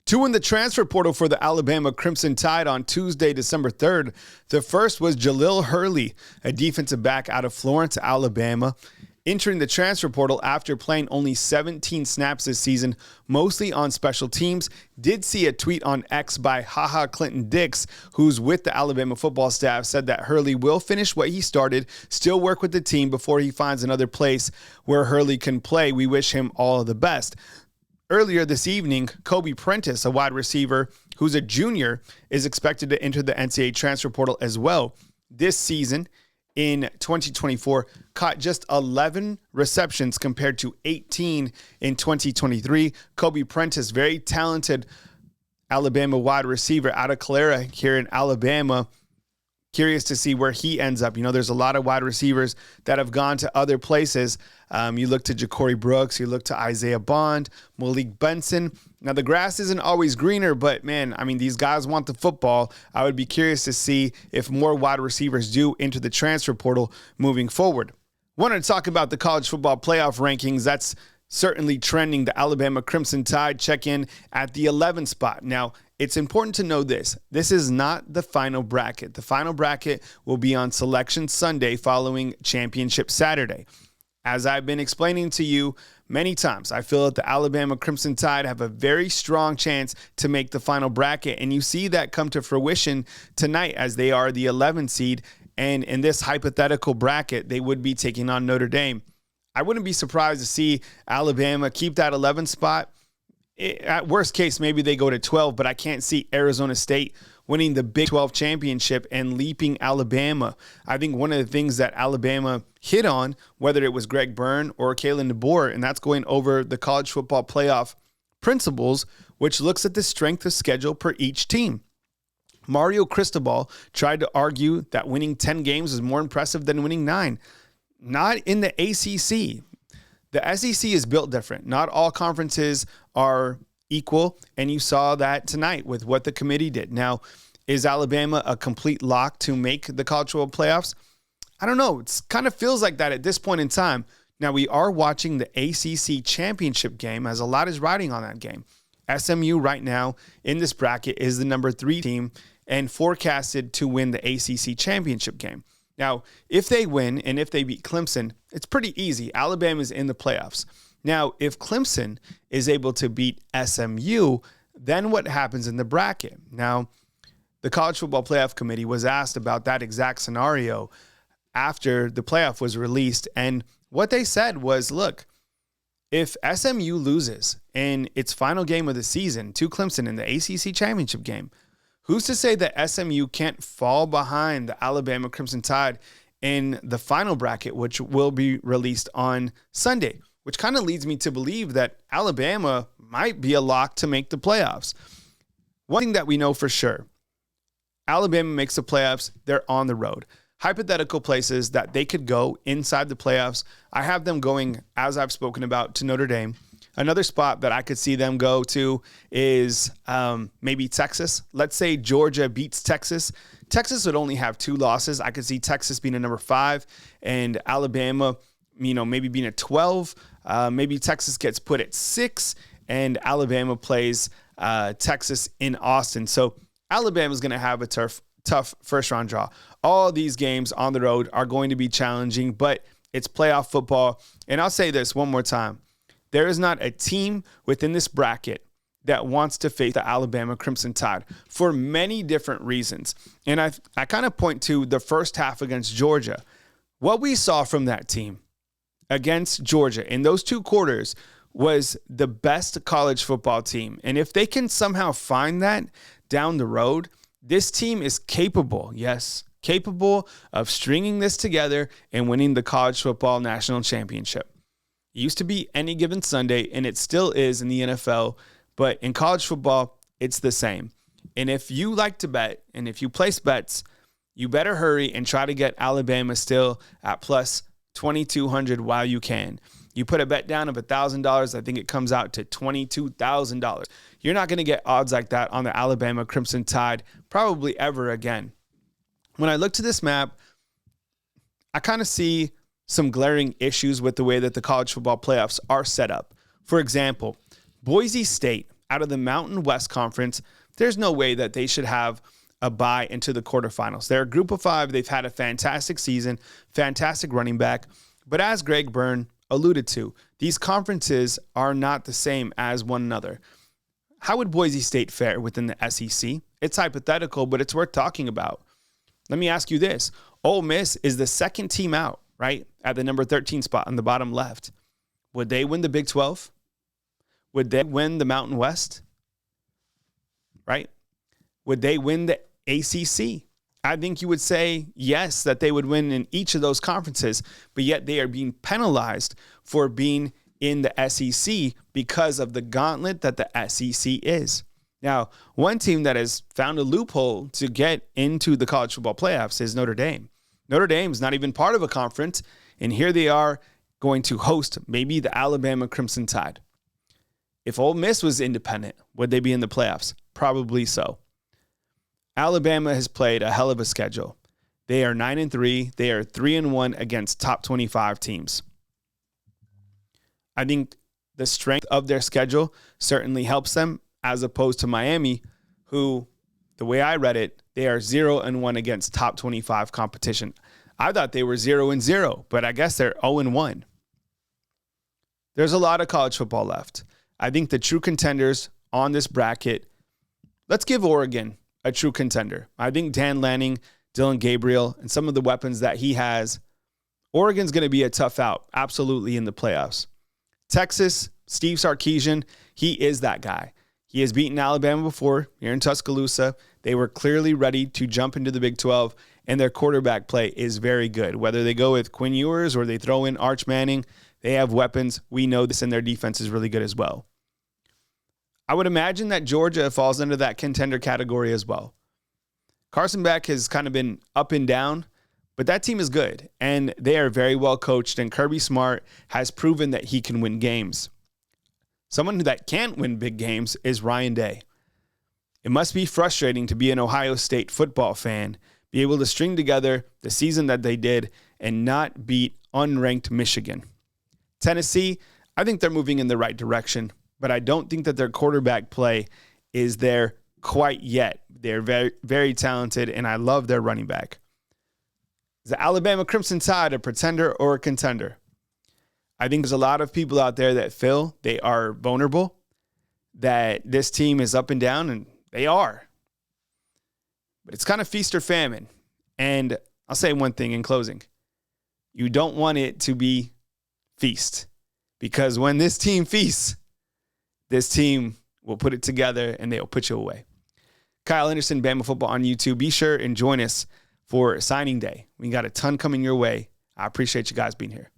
Two in the transfer portal for the Alabama Crimson Tide on Tuesday, December 3rd. The first was Jalil Hurley, a defensive back out of Florence, Alabama, entering the transfer portal after playing only 17 snaps this season, mostly on special teams. Did see a tweet on X by Haha Clinton Dix, who's with the Alabama football staff, said that Hurley will finish what he started, still work with the team before he finds another place where Hurley can play. We wish him all the best. Earlier this evening, Prentice, a wide receiver who's a junior, is expected to enter the NCAA transfer portal as well. This season, in 2024, caught just 11 receptions compared to 18 in 2023. Prentice, very talented Alabama wide receiver out of Calera here in Alabama. Curious to see where he ends up. You know, there's a lot of wide receivers that have gone to other places. You look to Ja'Cory Brooks, you look to Isaiah Bond, Malik Benson. Now, the grass isn't always greener, but man, I mean, these guys want the football. I would be curious to see if more wide receivers do enter the transfer portal moving forward. Wanted to talk about the college football playoff rankings. That's certainly trending. The Alabama Crimson Tide check in at the 11th spot. Now, it's important to know this. This is not the final bracket. The final bracket will be on Selection Sunday following Championship Saturday. As I've been explaining to you many times, I feel that the Alabama Crimson Tide have a very strong chance to make the final bracket, and you see that come to fruition tonight as they are the 11th seed, and in this hypothetical bracket, they would be taking on Notre Dame. I wouldn't be surprised to see Alabama keep that 11th spot. At worst case, maybe they go to 12, but I can't see Arizona State winning the Big 12 championship and leaping Alabama. I think one of the things that Alabama hit on, whether it was Greg Byrne or Kalen DeBoer, and that's going over the college football playoff principles, which looks at the strength of schedule per each team. Mario Cristobal tried to argue that winning 10 games is more impressive than winning 9. Not in the ACC. The SEC is built different. Not all conferences are equal, and you saw that tonight with what the committee did. Now, is Alabama a complete lock to make the college football playoffs? I don't know. It kind of feels like that at this point in time. Now, we are watching the ACC championship game, as a lot is riding on that game. SMU right now in this bracket is the number 3 team and forecasted to win the ACC championship game. Now, if they win and if they beat Clemson, it's pretty easy. Alabama's in the playoffs. Now, if Clemson is able to beat SMU, then what happens in the bracket? Now, the College Football Playoff Committee was asked about that exact scenario after the playoff was released, and what they said was, look, if SMU loses in its final game of the season to Clemson in the ACC championship game, who's to say that SMU can't fall behind the Alabama Crimson Tide in the final bracket, which will be released on Sunday, which kind of leads me to believe that Alabama might be a lock to make the playoffs. One thing that we know for sure, Alabama makes the playoffs, they're on the road. Hypothetical places that they could go inside the playoffs, I have them going, as I've spoken about, to Notre Dame. Another spot that I could see them go to is maybe Texas. Let's say Georgia beats Texas. Texas would only have 2 losses. I could see Texas being a number 5 and Alabama, maybe being a 12. Maybe Texas gets put at 6 and Alabama plays Texas in Austin. So Alabama's going to have a tough first-round draw. All these games on the road are going to be challenging, but it's playoff football. And I'll say this one more time. There is not a team within this bracket that wants to face the Alabama Crimson Tide for many different reasons. And I kind of point to the first half against Georgia. What we saw from that team against Georgia in those 2 quarters was the best college football team. And if they can somehow find that down the road, this team is capable, yes, capable of stringing this together and winning the college football national championship. It used to be any given Sunday, and it still is in the NFL, but in college football, it's the same. And if you like to bet, and if you place bets, you better hurry and try to get Alabama still at plus 2,200 while you can. You put a bet down of $1,000, I think it comes out to $22,000. You're not going to get odds like that on the Alabama Crimson Tide probably ever again. When I look to this map, I kind of see some glaring issues with the way that the college football playoffs are set up. For example, Boise State out of the Mountain West Conference, there's no way that they should have a bye into the quarterfinals. They're a group of 5. They've had a fantastic season, fantastic running back. But as Greg Byrne alluded to, these conferences are not the same as one another. How would Boise State fare within the SEC? It's hypothetical, but it's worth talking about. Let me ask you this. Ole Miss is the second team out, right, at the number 13 spot on the bottom left. Would they win the Big 12? Would they win the Mountain West? Right? Would they win the ACC? I think you would say yes, that they would win in each of those conferences, but yet they are being penalized for being in the SEC because of the gauntlet that the SEC is. Now, one team that has found a loophole to get into the college football playoffs is Notre Dame. Notre Dame's not even part of a conference, and here they are going to host maybe the Alabama Crimson Tide. If Ole Miss was independent, would they be in the playoffs? Probably so. Alabama has played a hell of a schedule. They are 9-3. They are 3-1 against top 25 teams. I think the strength of their schedule certainly helps them, as opposed to Miami, who, the way I read it, they are 0-1 against top 25 competition. I thought they were 0-0, but I guess they're 0-1. There's a lot of college football left. I think the true contenders on this bracket, let's give Oregon a true contender. I think Dan Lanning, Dylan Gabriel, and some of the weapons that he has, Oregon's going to be a tough out, absolutely, in the playoffs. Texas, Steve Sarkisian, he is that guy. He has beaten Alabama before here in Tuscaloosa. They were clearly ready to jump into the Big 12, and their quarterback play is very good. Whether they go with Quinn Ewers or they throw in Arch Manning, they have weapons. We know this, and their defense is really good as well. I would imagine that Georgia falls into that contender category as well. Carson Beck has kind of been up and down, but that team is good, and they are very well coached, and Kirby Smart has proven that he can win games. Someone that can't win big games is Ryan Day. It must be frustrating to be an Ohio State football fan, be able to string together the season that they did and not beat unranked Michigan. Tennessee, I think they're moving in the right direction, but I don't think that their quarterback play is there quite yet. They're very, very talented, and I love their running back. Is the Alabama Crimson Tide a pretender or a contender? I think there's a lot of people out there that feel they are vulnerable, that this team is up and down, and they are. But it's kind of feast or famine. And I'll say one thing in closing. You don't want it to be feast, because when this team feasts, this team will put it together and they'll put you away. Kyle Henderson, Bama Football on YouTube. Be sure and join us for signing day. We got a ton coming your way. I appreciate you guys being here.